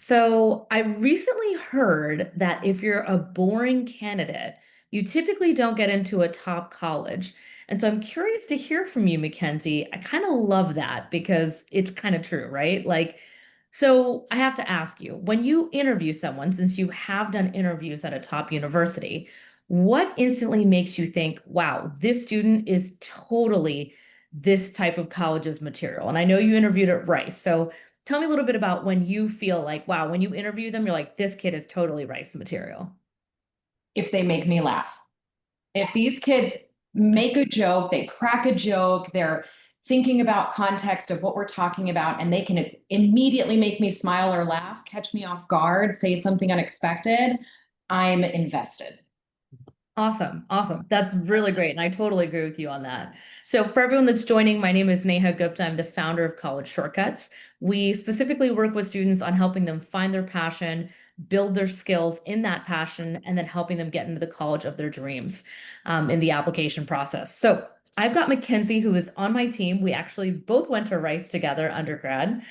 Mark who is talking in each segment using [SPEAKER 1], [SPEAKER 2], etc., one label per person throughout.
[SPEAKER 1] So I recently heard that if you're a boring candidate, you typically don't get into a top college. And so I'm curious to hear from you, Mackenzie. I kind of love that because it's kind of true, right? So I have to ask you, when you interview someone, since you have done interviews at a top university, what instantly makes you think, wow, this student is totally this type of college's material? And I know you interviewed at Rice. So tell me a little bit about when you feel like, wow, when you interview them, you're like, this kid is totally Rice material.
[SPEAKER 2] If they make me laugh. If these kids make a joke, they crack a joke, they're thinking about context of what we're talking about, and they can immediately make me smile or laugh, catch me off guard, say something unexpected, I'm invested.
[SPEAKER 1] Awesome. Awesome. That's really great. And I totally agree with you on that. So, for everyone that's joining, my name is Neha Gupta. I'm the founder of College Shortcuts. We specifically work with students on helping them find their passion, build their skills in that passion, and then helping them get into the college of their dreams in the application process. So, I've got Mackenzie, who is on my team. We actually both went to Rice together, undergrad.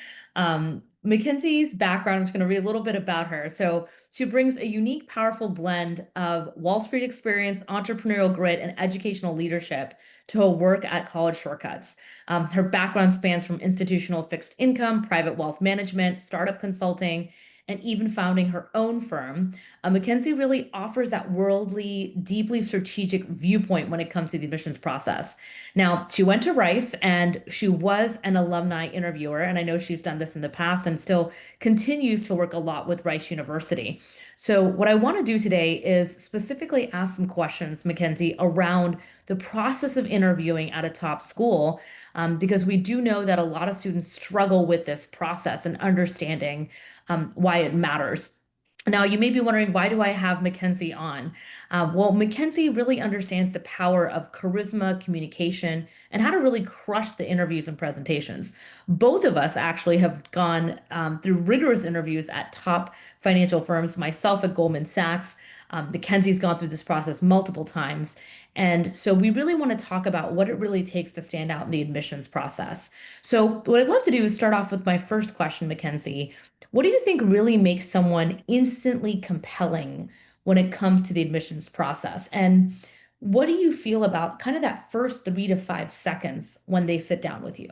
[SPEAKER 1] Mackenzie's background, I'm just going to read a little bit about her. So, she brings a unique, powerful blend of Wall Street experience, entrepreneurial grit, and educational leadership to her work at College Shortcuts. Her background spans from institutional fixed income, private wealth management, startup consulting, and even founding her own firm. Mackenzie really offers that worldly, deeply strategic viewpoint when it comes to the admissions process. Now, she went to Rice and she was an alumni interviewer, and I know she's done this in the past and still continues to work a lot with Rice University. So, what I want to do today is specifically ask some questions, Mackenzie, around the process of interviewing at a top school, because we do know that a lot of students struggle with this process and understanding why it matters. Now, you may be wondering, why do I have Mackenzie on? Well, Mackenzie really understands the power of charisma, communication, and how to really crush the interviews and presentations. Both of us actually have gone through rigorous interviews at top financial firms, myself at Goldman Sachs. Mackenzie's gone through this process multiple times. And so we really want to talk about what it really takes to stand out in the admissions process. So, what I'd love to do is start off with my first question, Mackenzie. What do you think really makes someone instantly compelling when it comes to the admissions process? And what do you feel about kind of that first 3 to 5 seconds when they sit down with you?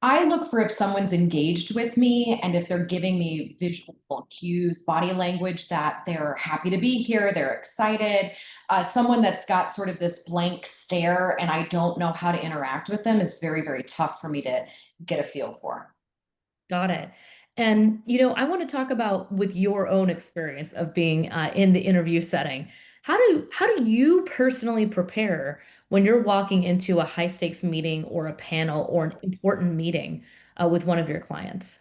[SPEAKER 2] I look for if someone's engaged with me and if they're giving me visual cues, body language that they're happy to be here, they're excited. Someone that's got sort of this blank stare and I don't know how to interact with them is very, very tough for me to get a feel for.
[SPEAKER 1] Got it. And, I want to talk about with your own experience of being in the interview setting. How do you personally prepare when you're walking into a high stakes meeting or a panel or an important meeting with one of your clients?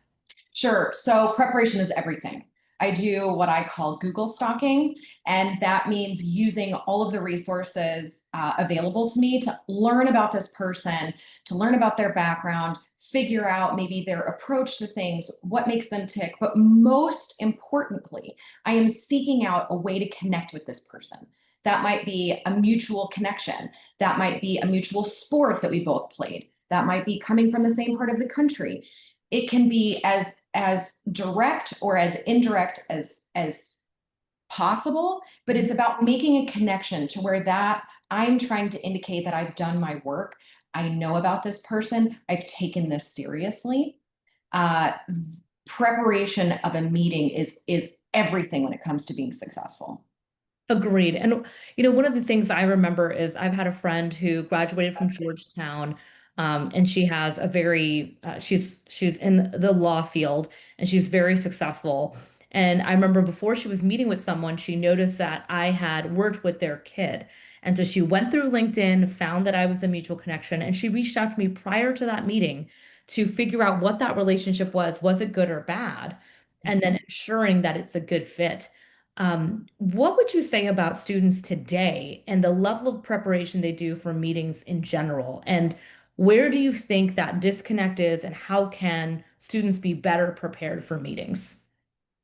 [SPEAKER 2] Sure. So preparation is everything. I do what I call Google stalking, and that means using all of the resources available to me to learn about this person, to learn about their background, figure out maybe their approach to things, what makes them tick. But most importantly, I am seeking out a way to connect with this person. That might be a mutual connection. That might be a mutual sport that we both played. That might be coming from the same part of the country. It can be as direct or as indirect as possible, but it's about making a connection to where that I'm trying to indicate that I've done my work. I know about this person. I've taken this seriously. uh, Preparation of a meeting is everything when it comes to being successful.
[SPEAKER 1] Agreed. And one of the things I remember is I've had a friend who graduated from Georgetown, and she has a very she's in the law field and she's very successful. And I remember before she was meeting with someone, she noticed that I had worked with their kid. And so she went through LinkedIn, found that I was a mutual connection, and she reached out to me prior to that meeting to figure out what that relationship was. Was it good or bad? And then ensuring that it's a good fit. What would you say about students today and the level of preparation they do for meetings in general? And where do you think that disconnect is, and how can students be better prepared for meetings?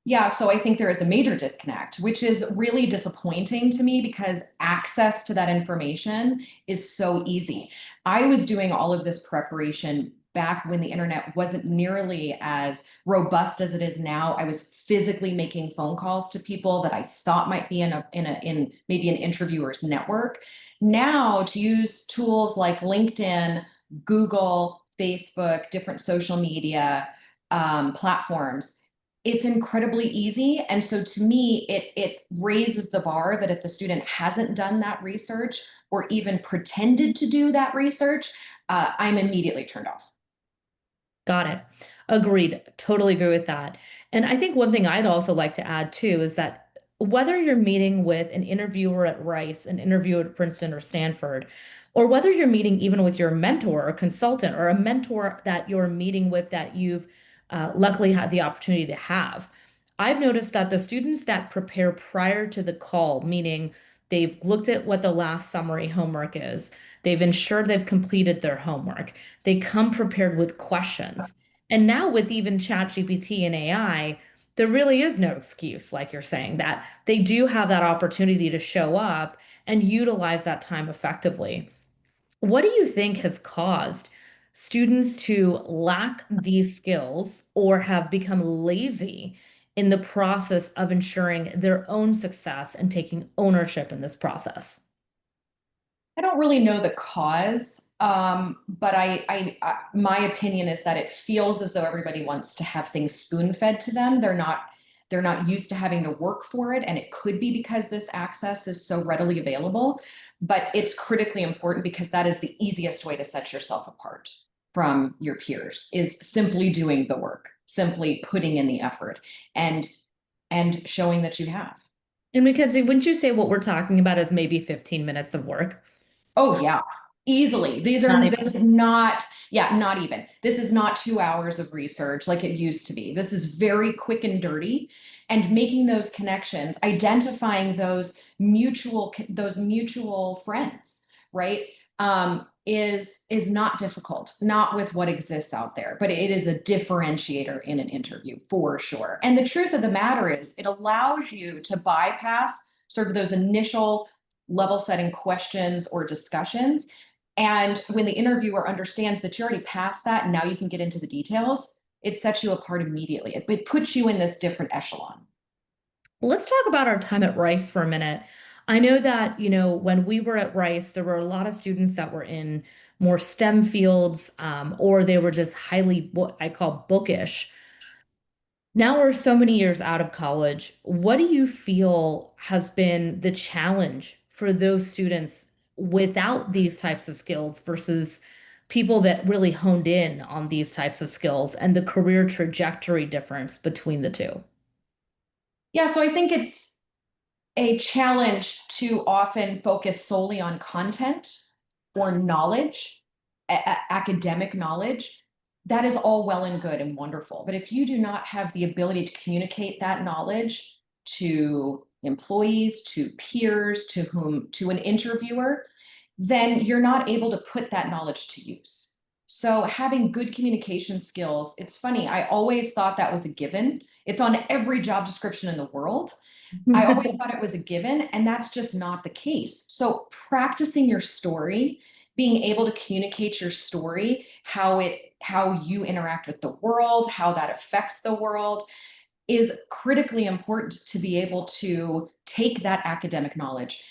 [SPEAKER 2] Yeah, so I think there is a major disconnect, which is really disappointing to me because access to that information is so easy. I was doing all of this preparation back when the internet wasn't nearly as robust as it is now. I was physically making phone calls to people that I thought might be in maybe an interviewer's network. Now to use tools like LinkedIn, Google, Facebook, different social media platforms, it's incredibly easy. And so to me, it raises the bar that if the student hasn't done that research or even pretended to do that research, I'm immediately turned off.
[SPEAKER 1] Got it. Agreed. Totally agree with that. And I think one thing I'd also like to add too is that whether you're meeting with an interviewer at Rice, an interviewer at Princeton or Stanford, or whether you're meeting even with your mentor or consultant or a mentor that you're meeting with that you've luckily had the opportunity to have, I've noticed that the students that prepare prior to the call, meaning they've looked at what the last summary homework is, they've ensured they've completed their homework, they come prepared with questions. And now with even ChatGPT and AI, there really is no excuse, like you're saying, that they do have that opportunity to show up and utilize that time effectively. What do you think has caused students to lack these skills or have become lazy in the process of ensuring their own success and taking ownership in this process?
[SPEAKER 2] I don't really know the cause, but my opinion is that it feels as though everybody wants to have things spoon-fed to them. They're not used to having to work for it, and it could be because this access is so readily available. But it's critically important because that is the easiest way to set yourself apart from your peers, is simply doing the work, simply putting in the effort, and showing that you have.
[SPEAKER 1] And Mackenzie, wouldn't you say what we're talking about is maybe 15 minutes of work?
[SPEAKER 2] Oh yeah, easily.
[SPEAKER 1] Not
[SPEAKER 2] This
[SPEAKER 1] even.
[SPEAKER 2] is not, yeah, not even. This is not 2 hours of research like it used to be. This is very quick and dirty. And making those connections, identifying those mutual friends, right? Is not difficult, not with what exists out there, but it is a differentiator in an interview for sure. And the truth of the matter is, it allows you to bypass sort of those initial level setting questions or discussions. And when the interviewer understands that you already passed that and now you can get into the details, it sets you apart immediately. It puts you in this different echelon.
[SPEAKER 1] Let's talk about our time at Rice for a minute. I know that, when we were at Rice, there were a lot of students that were in more STEM fields, or they were just highly what I call bookish. Now we're so many years out of college. What do you feel has been the challenge for those students without these types of skills versus people that really honed in on these types of skills and the career trajectory difference between the two?
[SPEAKER 2] Yeah, so I think it's a challenge to often focus solely on content or knowledge, academic knowledge. That is all well and good and wonderful. But if you do not have the ability to communicate that knowledge to employees, to peers, to an interviewer, then you're not able to put that knowledge to use. So having good communication skills, it's funny, I always thought that was a given. It's on every job description in the world. I always thought it was a given, and that's just not the case. So practicing your story, being able to communicate your story, how you interact with the world, how that affects the world, is critically important to be able to take that academic knowledge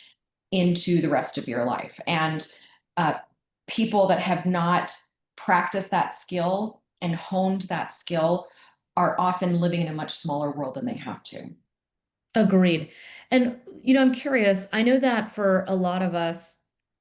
[SPEAKER 2] into the rest of your life. And uh, people that have not practiced that skill and honed that skill are often living in a much smaller world than they have to.
[SPEAKER 1] Agreed. And, I'm curious. I know that for a lot of us,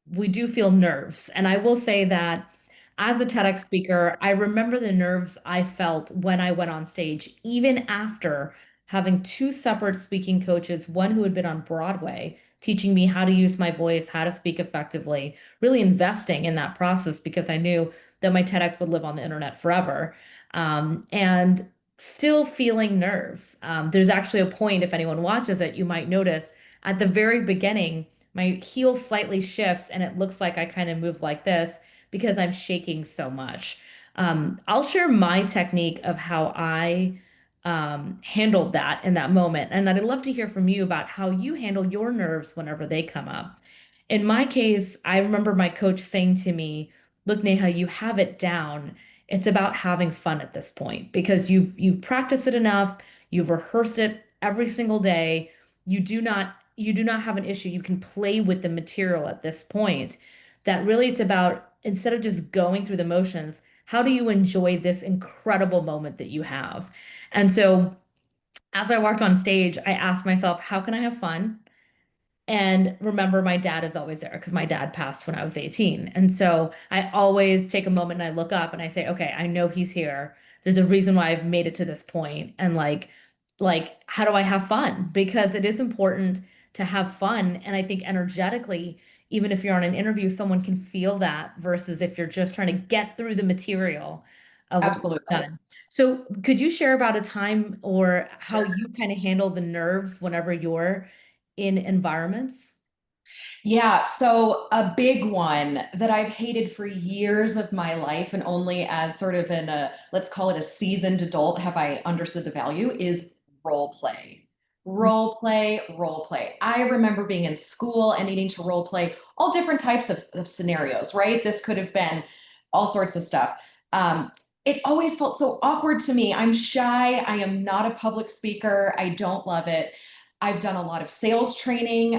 [SPEAKER 1] we do feel nerves. And I will say that as a TEDx speaker, I remember the nerves I felt when I went on stage, even after having two separate speaking coaches, one who had been on Broadway, teaching me how to use my voice, how to speak effectively, really investing in that process because I knew that my TEDx would live on the internet forever. And still feeling nerves. There's actually a point, if anyone watches it, you might notice at the very beginning, my heel slightly shifts and it looks like I kind of move like this because I'm shaking so much. I'll share my technique of how I handled that in that moment. And I'd love to hear from you about how you handle your nerves whenever they come up. In my case, I remember my coach saying to me, "Look, Neha, you have it down. It's about having fun at this point because you've practiced it enough, you've rehearsed it every single day. You do not have an issue. You can play with the material at this point. That really it's about instead of just going through the motions, how do you enjoy this incredible moment that you have? And so as I walked on stage, I asked myself, how can I have fun? And remember, my dad is always there because my dad passed when I was 18. And so I always take a moment and I look up and I say, okay, I know he's here. There's a reason why I've made it to this point. And how do I have fun? Because it is important to have fun. And I think energetically, even if you're on an interview, someone can feel that versus if you're just trying to get through the material of what you've
[SPEAKER 2] Absolutely.
[SPEAKER 1] done. So could you share about a time or how you kind of handle the nerves whenever you're in environments?
[SPEAKER 2] Yeah, so a big one that I've hated for years of my life, and only as sort of let's call it a seasoned adult, have I understood the value is role play. Role play, role play. I remember being in school and needing to role play all different types of scenarios, right? This could have been all sorts of stuff. Um, it always felt so awkward to me. I'm shy. I am not a public speaker. I don't love it. I've done a lot of sales training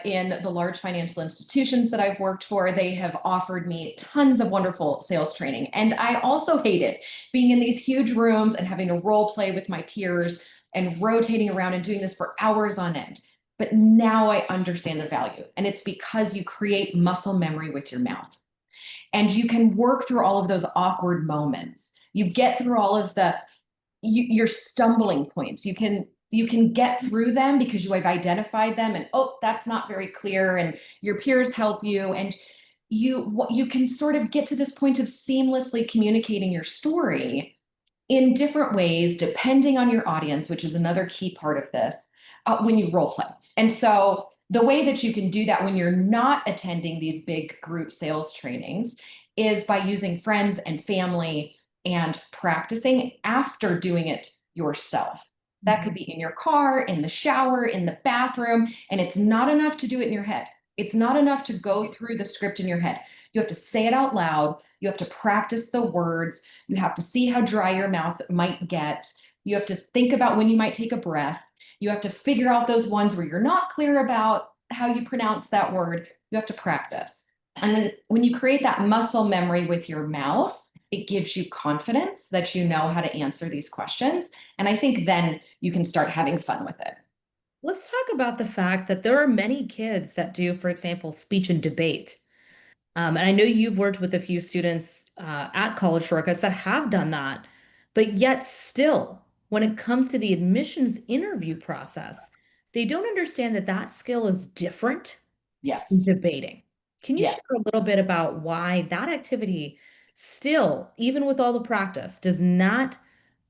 [SPEAKER 2] in the large financial institutions that I've worked for. They have offered me tons of wonderful sales training. And I also hated being in these huge rooms and having to role play with my peers and rotating around and doing this for hours on end. But now I understand the value. And it's because you create muscle memory with your mouth and you can work through all of those awkward moments. You get through all of your stumbling points. You can get through them because you have identified them and oh, that's not very clear, and your peers help you, and you can sort of get to this point of seamlessly communicating your story in different ways depending on your audience, which is another key part of this, when you role play. And so the way that you can do that when you're not attending these big group sales trainings is by using friends and family and practicing after doing it yourself. That
[SPEAKER 1] Mhm.
[SPEAKER 2] could be in your car, in the shower, in the bathroom, and it's not enough to do it in your head. It's not enough to go through the script in your head. You have to say it out loud. You have to practice the words. You have to see how dry your mouth might get. You have to think about when you might take a breath. You have to figure out those ones where you're not clear about how you pronounce that word. You have to practice. And then when you create that muscle memory with your mouth, it gives you confidence that you know how to answer these questions. And I think then you can start having fun with it.
[SPEAKER 1] Let's talk about the fact that there are many kids that do, for example, speech and debate. And I know you've worked with a few students at College Shortcuts that have done that, but yet still, when it comes to the admissions interview process, they don't understand that that skill is different in
[SPEAKER 2] Yes.
[SPEAKER 1] debating. Can you
[SPEAKER 2] Yes.
[SPEAKER 1] share a little bit about why that activity still, even with all the practice, does not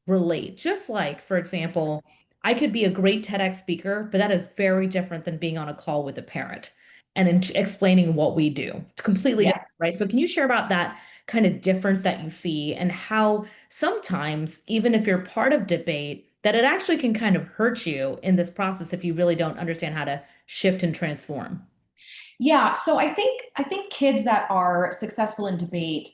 [SPEAKER 1] relate? Just like, for example, I could be a great TEDx speaker, but that is very different than being on a call with a parent and explaining what we do. It's completely different,
[SPEAKER 2] Yes.
[SPEAKER 1] right? So, can you share about that kind of difference that you see and how sometimes, even if you're part of debate, that it actually can kind of hurt you in this process if you really don't understand how to shift and transform?
[SPEAKER 2] Yeah, so I think kids that are successful in debate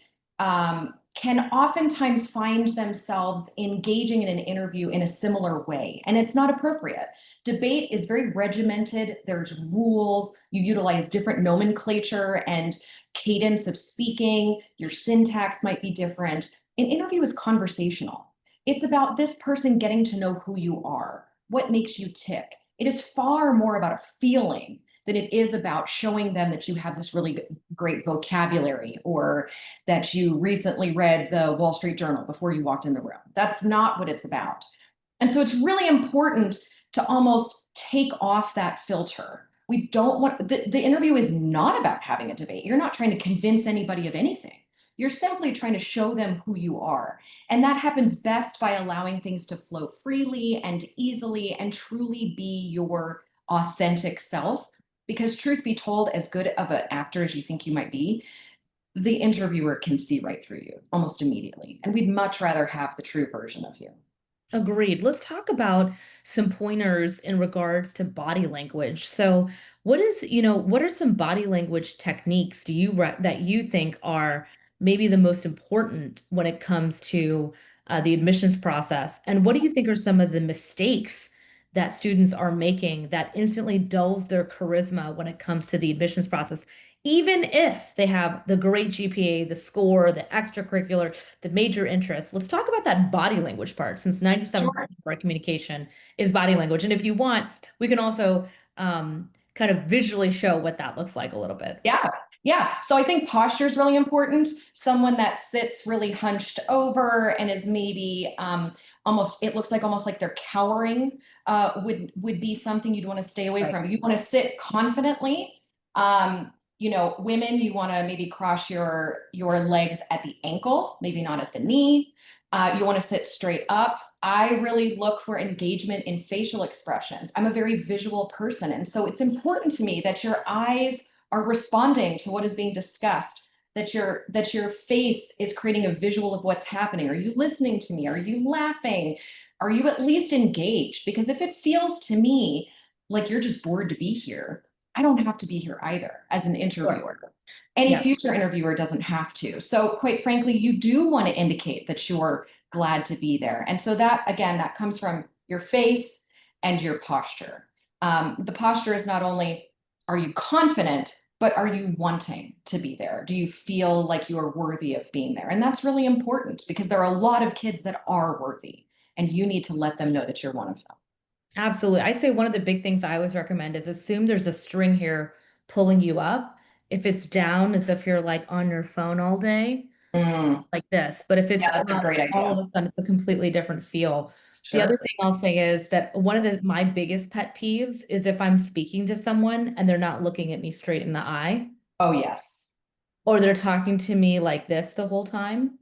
[SPEAKER 2] can oftentimes find themselves engaging in an interview in a similar way, and it's not appropriate. Debate is very regimented. There's rules. You utilize different nomenclature and cadence of speaking. Your syntax might be different. An interview is conversational. It's about this person getting to know who you are, what makes you tick. It is far more about a feeling than it is about showing them that you have this really great vocabulary or that you recently read the Wall Street Journal before you walked in the room. That's not what it's about. And so it's really important to almost take off that filter. We don't want the interview is not about having a debate. You're not trying to convince anybody of anything. You're simply trying to show them who you are. And that happens best by allowing things to flow freely and easily and truly be your authentic self. Because, truth be told, as good of an actor as you think you might be, the interviewer can see right through you almost immediately. And we'd much rather have the true version of you.
[SPEAKER 1] Agreed. Let's talk about some pointers in regards to body language. So, what are some body language techniques do you that you think are maybe the most important when it comes to the admissions process? And what do you think are some of the mistakes that students are making that instantly dulls their charisma when it comes to the admissions process? Even if they have the great GPA, the score, the extracurricular, the major interests, let's talk about that body language part, since 97%
[SPEAKER 2] Sure.
[SPEAKER 1] of our communication is body language. And if you want, we can also kind of visually show what that looks like a little bit.
[SPEAKER 2] Yeah. Yeah. So I think posture is really important. Someone that sits really hunched over and is maybe almost, it looks like almost like they're cowering, would be something you'd want to stay away
[SPEAKER 1] Right.
[SPEAKER 2] from. You want to sit confidently. Women, you want to maybe cross your legs at the ankle, maybe not at the knee. You want to sit straight up. I really look for engagement in facial expressions. I'm a very visual person. And so it's important to me that your eyes are responding to what is being discussed, that your face is creating a visual of what's happening. Are you listening to me? Are you laughing? Are you at least engaged? Because if it feels to me like you're just bored to be here, I don't have to be here either as an
[SPEAKER 1] Sure.
[SPEAKER 2] interviewer. Any
[SPEAKER 1] Yes,
[SPEAKER 2] future interviewer doesn't have to. So quite frankly, you do want to indicate that you're glad to be there. And so that, again, that comes from your face and your posture. The posture is not only, are you confident, but are you wanting to be there? Do you feel like you are worthy of being there? And that's really important because there are a lot of kids that are worthy, and you need to let them know that you're one of them.
[SPEAKER 1] absolutely. I'd say one of the big things I always recommend is assume there's a string here pulling you up. If it's down, as if you're like on your phone all day,
[SPEAKER 2] Mm,
[SPEAKER 1] like this. But if it's
[SPEAKER 2] yeah, that's a
[SPEAKER 1] up,
[SPEAKER 2] great
[SPEAKER 1] all of
[SPEAKER 2] idea.
[SPEAKER 1] a sudden it's a completely different feel. The other
[SPEAKER 2] Sure.
[SPEAKER 1] thing I'll say is that one of my biggest pet peeves is if I'm speaking to someone and they're not looking at me straight in the eye,
[SPEAKER 2] Oh, yes.
[SPEAKER 1] or they're talking to me like this the whole time.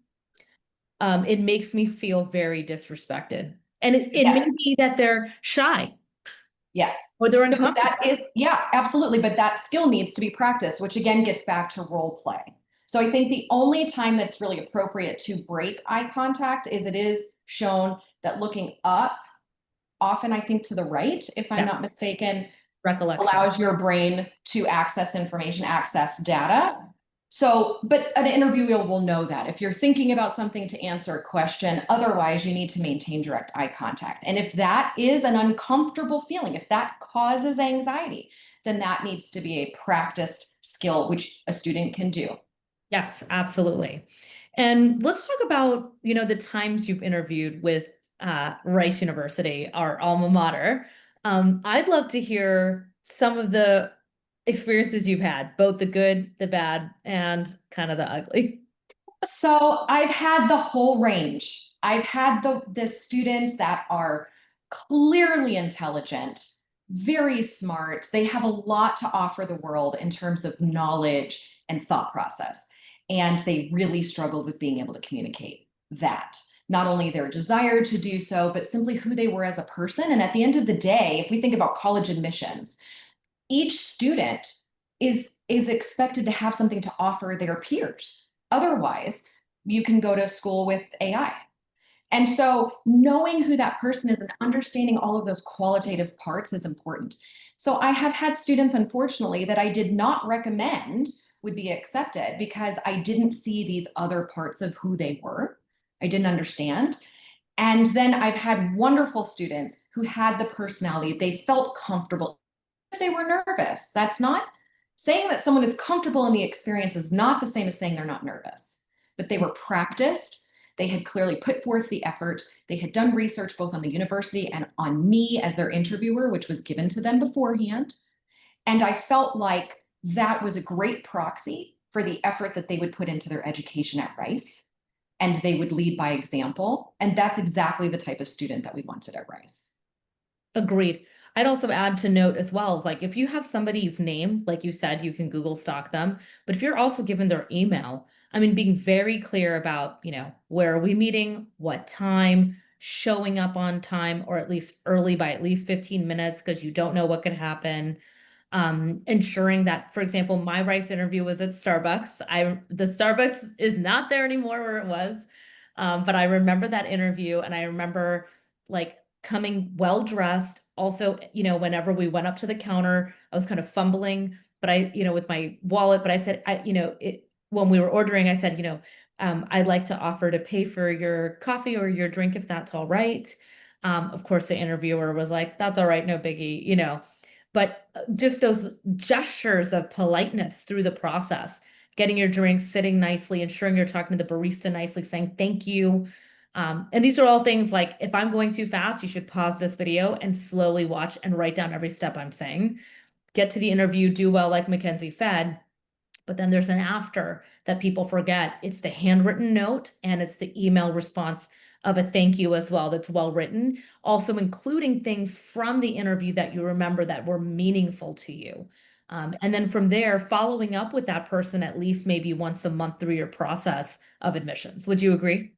[SPEAKER 1] It makes me feel very disrespected. And it may
[SPEAKER 2] Yes.
[SPEAKER 1] be that they're shy
[SPEAKER 2] Yes.
[SPEAKER 1] or they're
[SPEAKER 2] So that
[SPEAKER 1] uncomfortable.
[SPEAKER 2] is, yeah, absolutely. But that skill needs to be practiced, which again gets back to role play. So I think the only time that's really appropriate to break eye contact is it is shown that looking up, often I think to the right, if I'm
[SPEAKER 1] Yeah,
[SPEAKER 2] not mistaken,
[SPEAKER 1] recollection.
[SPEAKER 2] allows your brain to access information, access data. So, but an interviewer will know that if you're thinking about something to answer a question, otherwise you need to maintain direct eye contact. And if that is an uncomfortable feeling, if that causes anxiety, then that needs to be a practiced skill, which a student can do.
[SPEAKER 1] Yes, absolutely. And let's talk about, the times you've interviewed with Rice University, our alma mater. I'd love to hear some of the experiences you've had, both the good, the bad, and kind of the ugly.
[SPEAKER 2] So I've had the whole range. I've had the students that are clearly intelligent, very smart. They have a lot to offer the world in terms of knowledge and thought process. And they really struggled with being able to communicate that. Not only their desire to do so, but simply who they were as a person. And at the end of the day, if we think about college admissions, each student is expected to have something to offer their peers. Otherwise, you can go to school with AI. And so knowing who that person is and understanding all of those qualitative parts is important. So I have had students, unfortunately, that I did not recommend would be accepted because I didn't see these other parts of who they were. I didn't understand. And then I've had wonderful students who had the personality, they felt comfortable if they were nervous. That's not saying that someone is comfortable in the experience is not the same as saying they're not nervous, but they were practiced. They had clearly put forth the effort. They had done research both on the university and on me as their interviewer, which was given to them beforehand. And I felt like that was a great proxy for the effort that they would put into their education at Rice. And they would lead by example. And that's exactly the type of student that we wanted at Rice.
[SPEAKER 1] Agreed. I'd also add to note as well, like if you have somebody's name, like you said, you can Google stalk them. But if you're also given their email, I mean, being very clear about, where are we meeting, what time, showing up on time, or at least early by at least 15 minutes because you don't know what could happen. Ensuring that, for example, my Rice interview was at Starbucks. The Starbucks is not there anymore where it was. But I remember that interview and I remember like coming well dressed. Also, whenever we went up to the counter, I was kind of fumbling, but with my wallet, but I said, when we were ordering, I said, I'd like to offer to pay for your coffee or your drink if that's all right. Of course, the interviewer was like, that's all right, no biggie. But just those gestures of politeness through the process, getting your drink, sitting nicely, ensuring you're talking to the barista nicely, saying thank you. And these are all things like if I'm going too fast, you should pause this video and slowly watch and write down every step I'm saying. Get to the interview, do well, like Mackenzie said. But then there's an after that people forget. It's the handwritten note and it's the email response of a thank you as well that's well written. Also, including things from the interview that you remember that were meaningful to you. And then from there, following up with that person at least maybe once a month through your process of admissions. Would you agree?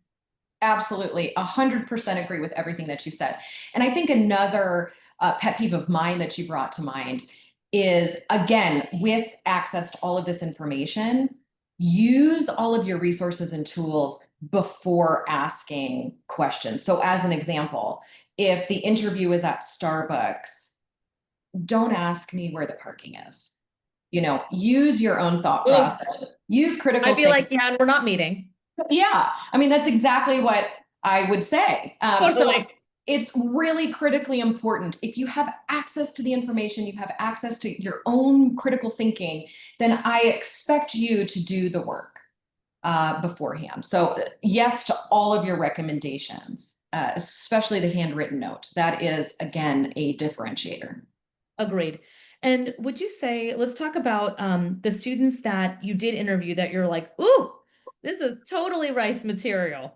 [SPEAKER 2] Absolutely. 100% agree with everything that you said. And I think another pet peeve of mine that you brought to mind is, again, with access to all of this information, use all of your resources and tools before asking questions. So as an example, if the interview is at Starbucks, don't ask me where the parking is. Use your own thought
[SPEAKER 1] Ugh.
[SPEAKER 2] process, use
[SPEAKER 1] I'd
[SPEAKER 2] critical
[SPEAKER 1] be
[SPEAKER 2] thinking.
[SPEAKER 1] like, yeah, we're not meeting.
[SPEAKER 2] Yeah, I mean, that's exactly what I would say. So
[SPEAKER 1] Totally.
[SPEAKER 2] it's really critically important. If you have access to the information, you have access to your own critical thinking, then I expect you to do the work beforehand. So, yes to all of your recommendations, especially the handwritten note. That is, again, a differentiator.
[SPEAKER 1] Agreed. And would you say, let's talk about the students that you did interview that you're like, ooh, this is totally rice material.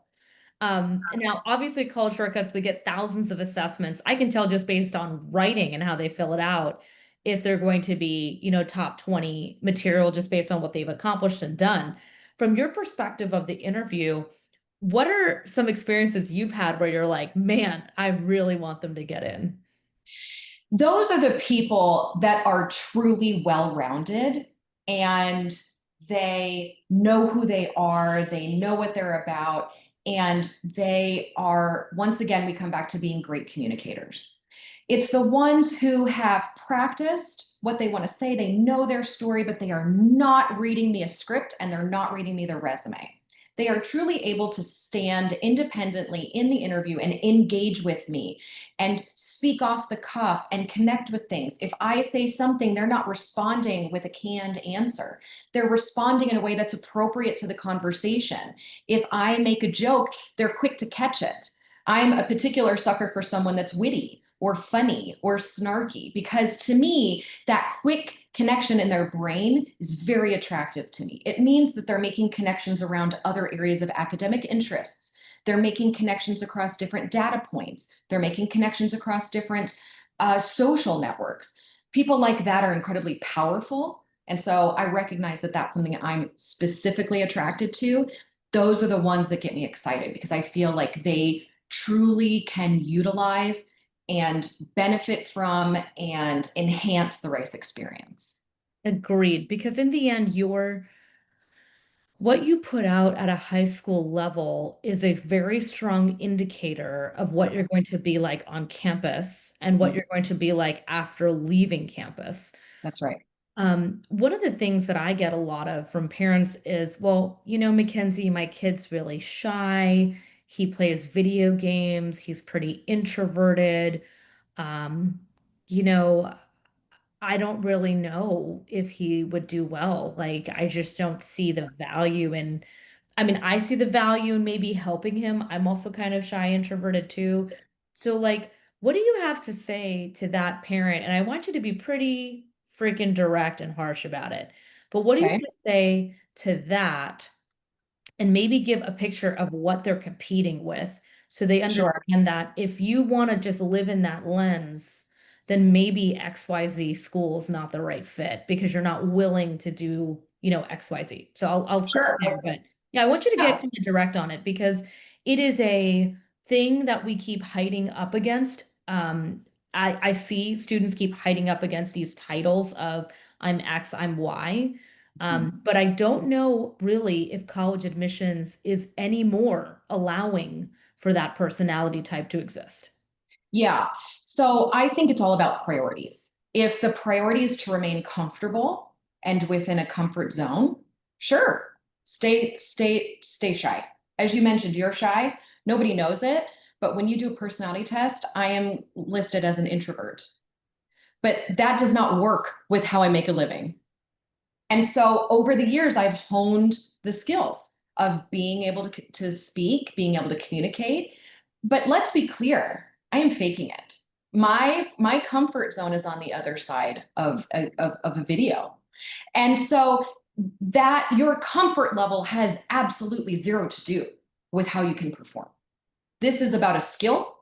[SPEAKER 1] And now obviously college shortcuts, we get thousands of assessments. I can tell just based on writing and how they fill it out if they're going to be, top 20 material just based on what they've accomplished and done. From your perspective of the interview, what are some experiences you've had where you're like, man, I really want them to get in?
[SPEAKER 2] Those are the people that are truly well-rounded, and they know who they are, they know what they're about, and they are, once again, we come back to being great communicators. It's the ones who have practiced what they want to say, they know their story, but they are not reading me a script and they're not reading me their resume. They are truly able to stand independently in the interview and engage with me and speak off the cuff and connect with things. If I say something, they're not responding with a canned answer. They're responding in a way that's appropriate to the conversation. If I make a joke, they're quick to catch it. I'm a particular sucker for someone that's witty or funny or snarky, because to me, that quick connection in their brain is very attractive to me. It means that they're making connections around other areas of academic interests. They're making connections across different data points. They're making connections across different social networks. People like that are incredibly powerful. And so I recognize that that's something I'm specifically attracted to. Those are the ones that get me excited because I feel like they truly can utilize and benefit from and enhance the race experience.
[SPEAKER 1] Agreed. Because in the end, what you put out at a high school level is a very strong indicator of what you're going to be like on campus and what
[SPEAKER 2] Mhm.
[SPEAKER 1] you're going to be like after leaving campus.
[SPEAKER 2] That's right.
[SPEAKER 1] One of the things that I get a lot of from parents is, well, Mackenzie, my kid's really shy. He plays video games. He's pretty introverted. Um, you know, I don't really know if he would do well. Like, I just don't see the value in, I mean, I see the value in maybe helping him. I'm also kind of shy, introverted too. So, like, what do you have to say to that parent? And I want you to be pretty freaking direct and harsh about it. But what do you have
[SPEAKER 2] Okay.
[SPEAKER 1] to say to that? And maybe give a picture of what they're competing with so they
[SPEAKER 2] Sure.
[SPEAKER 1] understand that if you want to just live in that lens, then maybe XYZ school is not the right fit because you're not willing to do, XYZ. So I'll stop
[SPEAKER 2] Sure.
[SPEAKER 1] there. But yeah, I want you to get
[SPEAKER 2] Yeah.
[SPEAKER 1] kind of direct on it because it is a thing that we keep hiding up against. I see students keep hiding up against these titles of I'm X, I'm Y. But I don't know really if college admissions is any more allowing for that personality type to exist.
[SPEAKER 2] Yeah. So I think it's all about priorities. If the priority is to remain comfortable and within a comfort zone, sure. Stay shy. As you mentioned, you're shy. Nobody knows it. But when you do a personality test, I am listed as an introvert. But that does not work with how I make a living. And so over the years, I've honed the skills of being able to speak, being able to communicate. But let's be clear, I am faking it. My comfort zone is on the other side of a video. And so that your comfort level has absolutely zero to do with how you can perform. This is about a skill.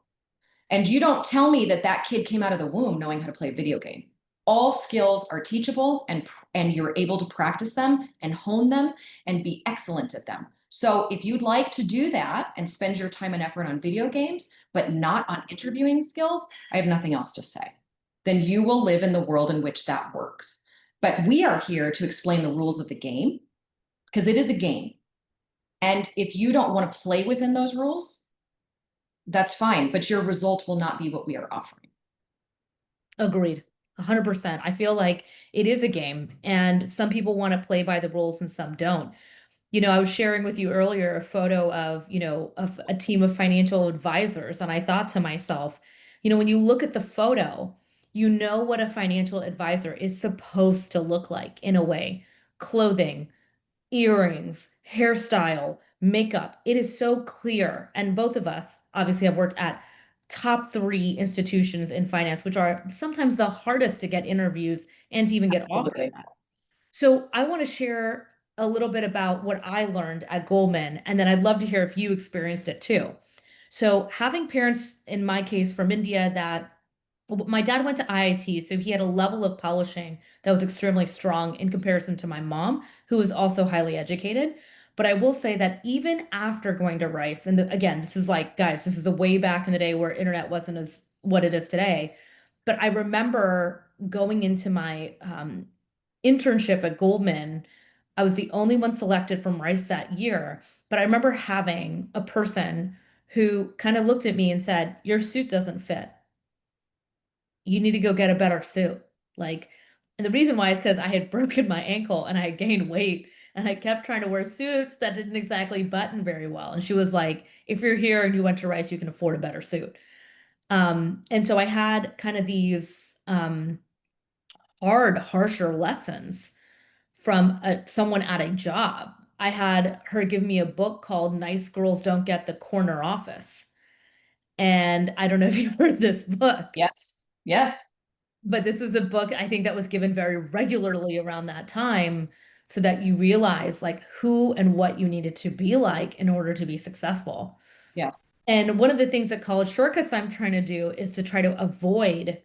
[SPEAKER 2] And you don't tell me that that kid came out of the womb knowing how to play a video game. All skills are teachable, and you're able to practice them and hone them and be excellent at them. So if you'd like to do that and spend your time and effort on video games, but not on interviewing skills, I have nothing else to say. Then you will live in the world in which that works. But we are here to explain the rules of the game because it is a game. And if you don't want to play within those rules, that's fine, but your result will not be what we are offering.
[SPEAKER 1] Agreed. 100%. I feel like it is a game, and some people want to play by the rules and some don't. I was sharing with you earlier a photo of a team of financial advisors, and I thought to myself, when you look at the photo, you know what a financial advisor is supposed to look like in a way. Clothing, earrings, hairstyle, makeup. It is so clear. And both of us obviously have worked at top three institutions in finance, which are sometimes the hardest to get interviews and to even get offers
[SPEAKER 2] Absolutely.
[SPEAKER 1] at. So I want to share a little bit about what I learned at Goldman, and then I'd love to hear if you experienced it too. So having parents, in my case, from India that well, my dad went to IIT, so he had a level of polishing that was extremely strong in comparison to my mom, who was also highly educated. But I will say that even after going to Rice, and again, this is like, guys, this is the way back in the day where internet wasn't as what it is today. But I remember going into my internship at Goldman. I was the only one selected from Rice that year. But I remember having a person who kind of looked at me and said, "Your suit doesn't fit. You need to go get a better suit." Like, and the reason why is because I had broken my ankle and I had gained weight and I kept trying to wear suits that didn't exactly button very well. And she was like, "If you're here and you went to Rice, you can afford a better suit." And so I had kind of these hard, harsher lessons from someone at a job. I had her give me a book called Nice Girls Don't Get the Corner Office. And I don't know if you've heard this book.
[SPEAKER 2] Yes. Yes.
[SPEAKER 1] But this was a book I think that was given very regularly around that time so that you realize like who and what you needed to be like in order to be successful.
[SPEAKER 2] Yes.
[SPEAKER 1] And one of the things that College Shortcuts I'm trying to do is to try to avoid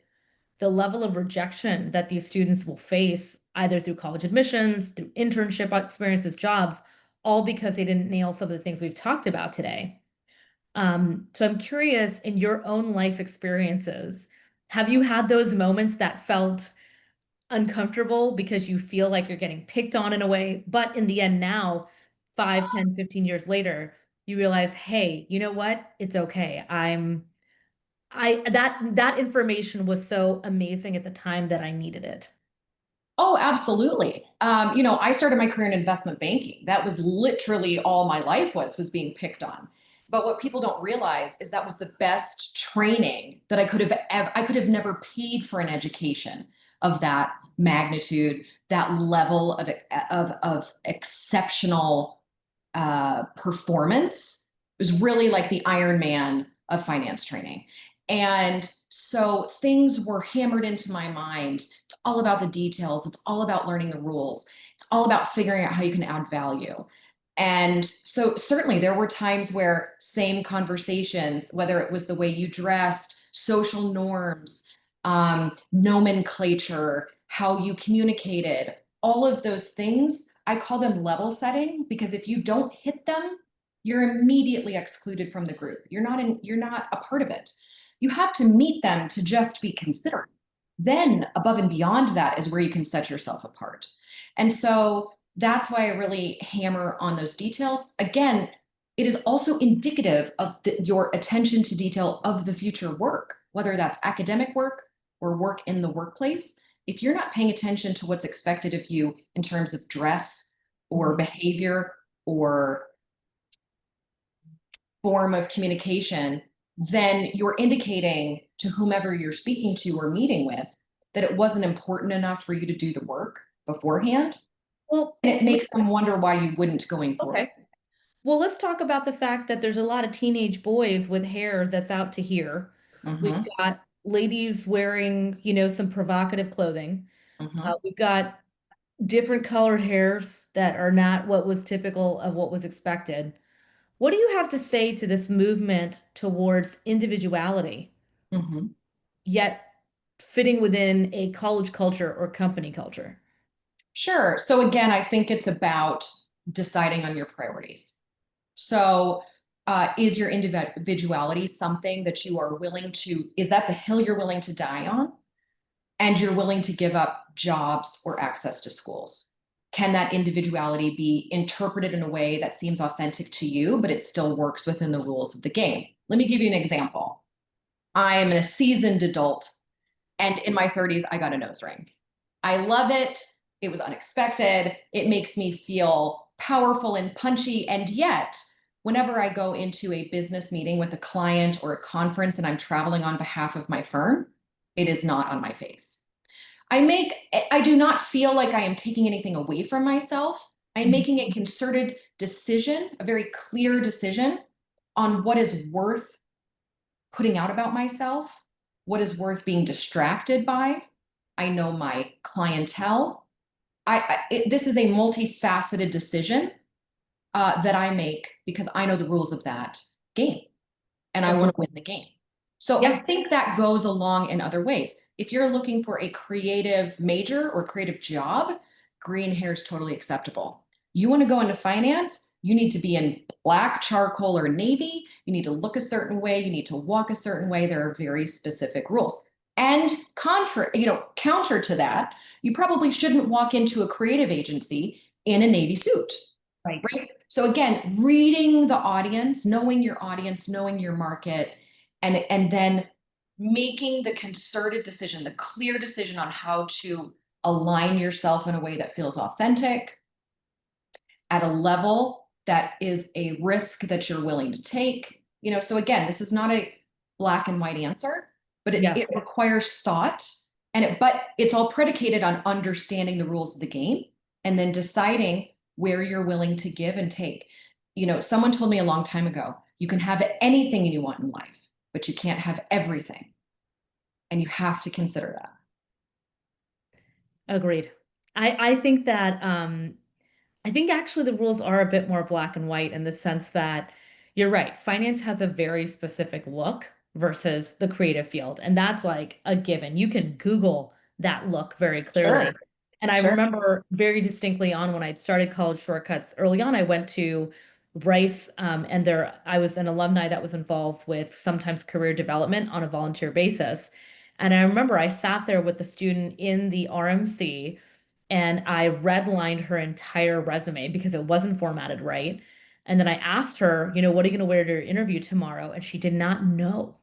[SPEAKER 1] the level of rejection that these students will face either through college admissions, through internship experiences, jobs, all because they didn't nail some of the things we've talked about today. So I'm curious, in your own life experiences, have you had those moments that felt uncomfortable because you feel like you're getting picked on in a way, but in the end now, 5, 10, 15 years later, you realize, hey, you know what? It's okay. That information was so amazing at the time that I needed it.
[SPEAKER 2] Oh, absolutely. I started my career in investment banking. That was literally all my life was being picked on. But what people don't realize is that was the best training that I could have never paid for an education of that magnitude, that level of exceptional performance. It was really like the Iron Man of finance training. And so things were hammered into my mind. It's all about the details. It's all about learning the rules. It's all about figuring out how you can add value. And so certainly there were times where same conversations, whether it was the way you dressed, social norms, nomenclature, how you communicated, all of those things, I call them level setting because if you don't hit them, you're immediately excluded from the group. You're not a part of it. You have to meet them to just be considered. Then above and beyond that is where you can set yourself apart. And so that's why I really hammer on those details. Again, it is also indicative of your attention to detail of the future work, whether that's academic work or work in the workplace. If you're not paying attention to what's expected of you in terms of dress or behavior or form of communication, then you're indicating to whomever you're speaking to or meeting with that it wasn't important enough for you to do the work beforehand.
[SPEAKER 1] Well,
[SPEAKER 2] And it makes them wonder why you wouldn't going forward.
[SPEAKER 1] okay. Well, let's talk about the fact that there's a lot of teenage boys with hair that's out to here. We've
[SPEAKER 2] Mm-hmm,
[SPEAKER 1] got ladies wearing, some provocative clothing.
[SPEAKER 2] mm-hmm,
[SPEAKER 1] We've got different colored hairs that are not what was typical of what was expected. What do you have to say to this movement towards individuality,
[SPEAKER 2] mm-hmm.
[SPEAKER 1] yet fitting within a college culture or company culture?
[SPEAKER 2] Sure. So again, I think it's about deciding on your priorities. So, is your individuality something that you are willing to, is that the hill you're willing to die on? And you're willing to give up jobs or access to schools? Can that individuality be interpreted in a way that seems authentic to you, but it still works within the rules of the game? Let me give you an example. I am a seasoned adult, and in my 30s, I got a nose ring. I love it. It was unexpected. It makes me feel powerful and punchy. And yet, whenever I go into a business meeting with a client or a conference and I'm traveling on behalf of my firm, it is not on my face. I do not feel like I am taking anything away from myself. I'm
[SPEAKER 1] Mhm.
[SPEAKER 2] making a concerted decision, a very clear decision on what is worth putting out about myself, what is worth being distracted by. I know my clientele. This is a multifaceted decision that I make because I know the rules of that game and I want
[SPEAKER 1] Agreed.
[SPEAKER 2] to win the game. So I
[SPEAKER 1] Yeah.
[SPEAKER 2] think that goes along in other ways. If you're looking for a creative major or creative job, green hair is totally acceptable. You want to go into finance, you need to be in black, charcoal, or navy. You need to look a certain way. You need to walk a certain way. There are very specific rules. And counter to that, you probably shouldn't walk into a creative agency in a navy suit,
[SPEAKER 1] Right.
[SPEAKER 2] right? So again, reading the audience, knowing your market, and then making the concerted decision, the clear decision on how to align yourself in a way that feels authentic at a level that is a risk that you're willing to take. So again, this is not a black and white answer, but it
[SPEAKER 1] Yes.
[SPEAKER 2] requires thought, but it's all predicated on understanding the rules of the game and then deciding where you're willing to give and take. Someone told me a long time ago, you can have anything you want in life, but you can't have everything. And you have to consider that.
[SPEAKER 1] Agreed. I think that I think actually the rules are a bit more black and white in the sense that you're right. Finance has a very specific look versus the creative field. And that's like a given. You can Google that look very
[SPEAKER 2] Sure,
[SPEAKER 1] clearly. And I
[SPEAKER 2] sure.
[SPEAKER 1] remember very distinctly on when I'd started College Shortcuts early on, I went to Rice, and there I was an alumni that was involved with sometimes career development on a volunteer basis. And I remember I sat there with the student in the RMC and I redlined her entire resume because it wasn't formatted right. And then I asked her, what are you going to wear to your interview tomorrow? And she did not know.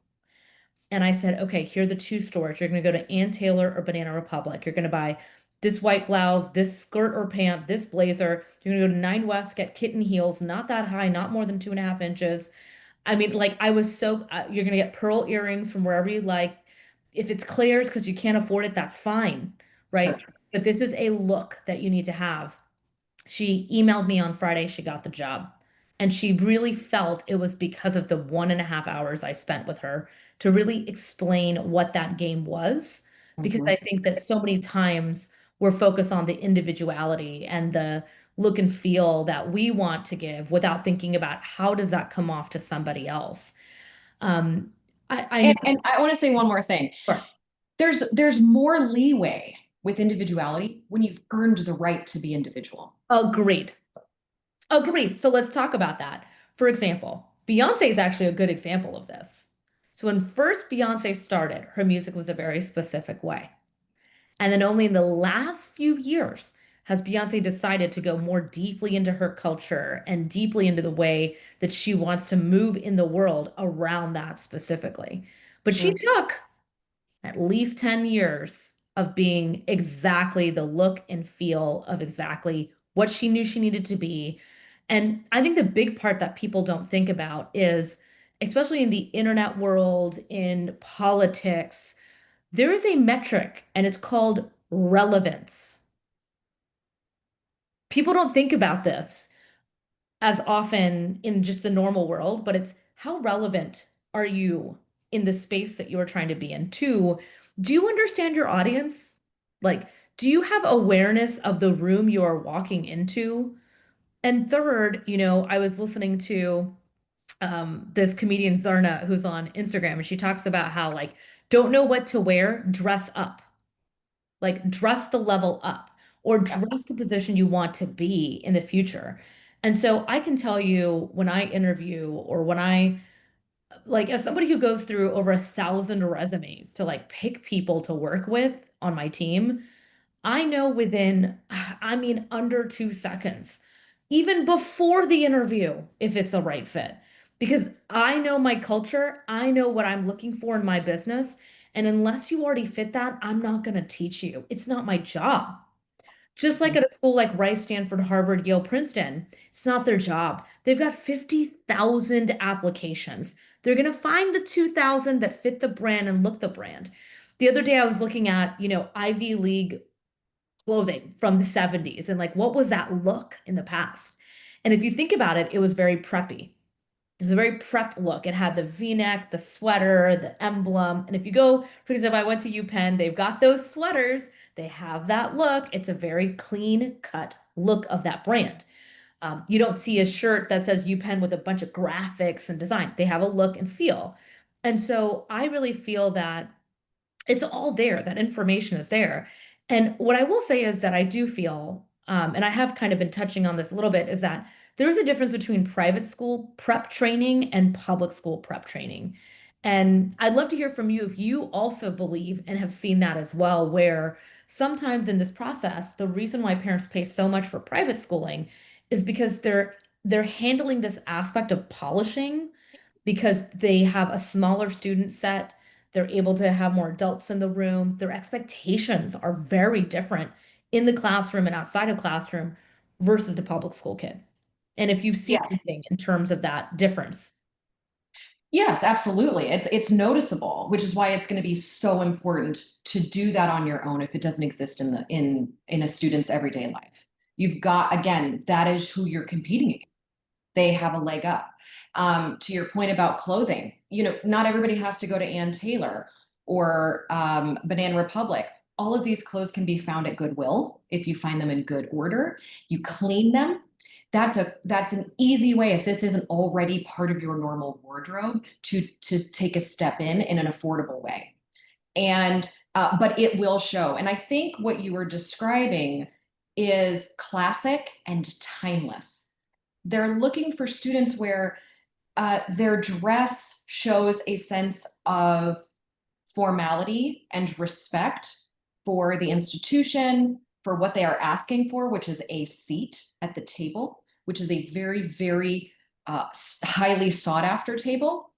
[SPEAKER 1] And I said, okay, here are the two stores. You're going to go to Ann Taylor or Banana Republic. You're going to buy this white blouse, this skirt or pant, this blazer. You're going to go to Nine West, get kitten heels, not that high, not more than 2.5 inches. I mean, like I was so, you're going to get pearl earrings from wherever you like. If it's Claire's because you can't afford it, that's fine,
[SPEAKER 2] Sure.
[SPEAKER 1] right? But this is a look that you need to have. She emailed me on Friday, she got the job. And she really felt it was because of the 1.5 hours I spent with her to really explain what that game was. Because
[SPEAKER 2] Mhm.
[SPEAKER 1] I think that so many times we're focused on the individuality and the look and feel that we want to give without thinking about how does that come off to somebody else. Um, I know.
[SPEAKER 2] And I want to say one more thing.
[SPEAKER 1] Sure.
[SPEAKER 2] There's more leeway with individuality when you've earned the right to be individual.
[SPEAKER 1] Agreed. Agreed. So let's talk about that. For example, Beyonce is actually a good example of this. So when first Beyonce started, her music was a very specific way. And then only in the last few years has Beyonce decided to go more deeply into her culture and deeply into the way that she wants to move in the world around that specifically. But she
[SPEAKER 2] Sure.
[SPEAKER 1] took at least 10 years of being exactly the look and feel of exactly what she knew she needed to be And I think the big part that people don't think about is, especially in the internet world, in politics, there is a metric and it's called relevance. People don't think about this as often in just the normal world, but it's how relevant are you in the space that you are trying to be in? Two, do you understand your audience? Like, do you have awareness of the room you are walking into? And third, I was listening to this comedian Zarna who's on Instagram, and she talks about how like don't know what to wear, dress up. Like dress the level up or dress the position you want to be in the future. And so I can tell you when I interview or when I like as somebody who goes through over 1,000 resumes to like pick people to work with on my team, I know within, I mean, under 2 seconds, even before the interview, if it's a right fit. Because I know my culture, I know what I'm looking for in my business. And unless you already fit that, I'm not going to teach you. It's not my job. Just like at a school like Rice, Stanford, Harvard, Yale, Princeton, it's not their job. They've got 50,000 applications. They're going to find the 2,000 that fit the brand and look the brand. The other day I was looking at, Ivy League clothing from the 70s and like what was that look in the past? And if you think about it, it was very preppy. It was a very prep look. It had the V-neck, the sweater, the emblem. And if you go, for example, I went to UPenn, they've got those sweaters. They have that look. It's a very clean cut look of that brand. You don't see a shirt that says UPenn with a bunch of graphics and design. They have a look and feel. And so I really feel that it's all there. That information is there. And what I will say is that I do feel, and I have kind of been touching on this a little bit, is that there's a difference between private school prep training and public school prep training. And I'd love to hear from you if you also believe and have seen that as well, where sometimes in this process, the reason why parents pay so much for private schooling is because they're handling this aspect of polishing because they have a smaller student set. They're able to have more adults in the room. Their expectations are very different in the classroom and outside of classroom versus the public school kid. And if you've seen
[SPEAKER 2] Yes.
[SPEAKER 1] anything in terms of that difference.
[SPEAKER 2] Yes, absolutely. It's noticeable, which is why it's going to be so important to do that on your own if it doesn't exist in the in a student's everyday life. You've got, again, that is who you're competing against. They have a leg up. To your point about clothing, not everybody has to go to Ann Taylor or Banana Republic. All of these clothes can be found at Goodwill if you find them in good order. You clean them. That's an easy way, if this isn't already part of your normal wardrobe, to take a step in an affordable way. And but it will show. And I think what you were describing is classic and timeless. They're looking for students where their dress shows a sense of formality and respect for the institution, for what they are asking for, which is a seat at the table, which is a very, very highly sought after table.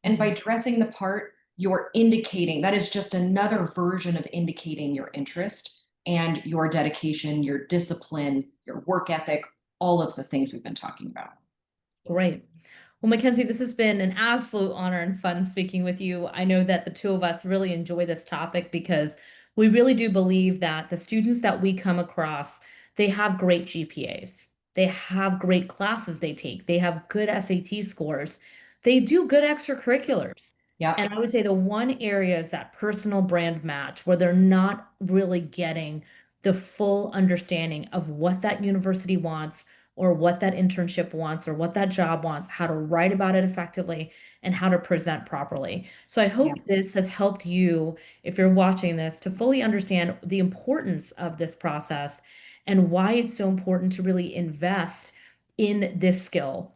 [SPEAKER 2] And by dressing the part, you're indicating that is just another version of indicating your interest and your dedication, your discipline, your work ethic, all of the things we've been talking about.
[SPEAKER 1] Great. Well, Mackenzie, this has been an absolute honor and fun speaking with you. I know that the two of us really enjoy this topic because we really do believe that the students that we come across, they have great GPAs. They have great classes they take. They have good SAT scores. They do good extracurriculars.
[SPEAKER 2] Yeah.
[SPEAKER 1] And I would say the one area is that personal brand match where they're not really getting the full understanding of what that university wants or what that internship wants or what that job wants, how to write about it effectively, and how to present properly. So I
[SPEAKER 2] Yeah.
[SPEAKER 1] hope this has helped you, if you're watching this, to fully understand the importance of this process and why it's so important to really invest in this skill.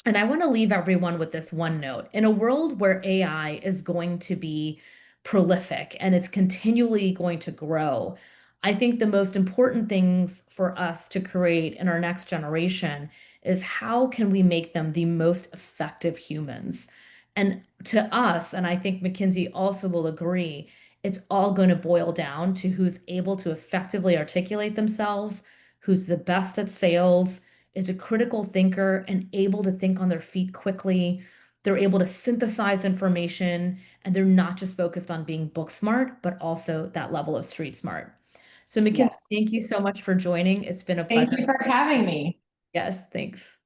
[SPEAKER 1] And I want to leave everyone with this one note. In a world where AI is going to be prolific and it's continually going to grow, I think the most important things for us to create in our next generation is how can we make them the most effective humans? And to us, and I think McKinsey also will agree, it's all going to boil down to who's able to effectively articulate themselves, who's the best at sales, is a critical thinker and able to think on their feet quickly. They're able to synthesize information, and they're not just focused on being book smart, but also that level of street smart. So, Mackenzie,
[SPEAKER 2] Yes.
[SPEAKER 1] thank you so much for joining. It's been a
[SPEAKER 2] Thank
[SPEAKER 1] pleasure.
[SPEAKER 2] you for having me.
[SPEAKER 1] Yes, thanks.